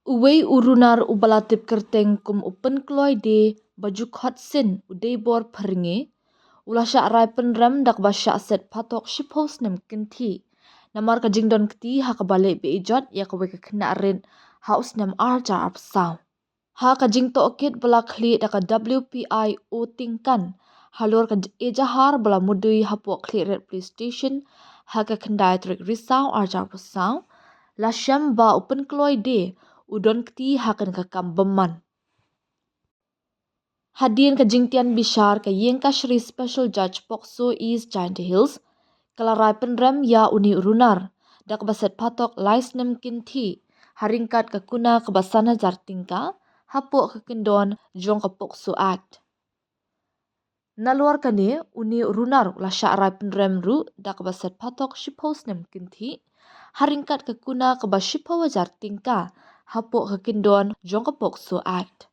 Uwei urunar ubalatip kerteng kum upen kloy de baju khot sin udei bor peringe. Ulasha rai penrem dak basha set patok shipos nem kinti. Namar ka jingdon kti ha ka balik be ijot ya ka weka kena rin haus nem arja apsaw. Ha ka jingto okit bala kli daka WPI o tingkan. Halor ka ejahar bala mudui hapo kli red police station ha ka kendai trik risau arja apsaw. Lasyam ba upen kloy de udon kti hakan ka kambeman. Hadien ka jingtian bishar ka yengka Shri Special Judge Pokso East Giant Hills kalarai penrem ya uni urunar dak baset patok lais nem kinti haringkat ka kuna ke basana jartingka hapo ke kendon jong ka Pokso Act. Naluar kane uni urunar la syarai penrem ru dak baset patok shipos nem kinti haringkat ke kuna ke bashipawa jartingka hapo ke kendon jong ka Pokso Act.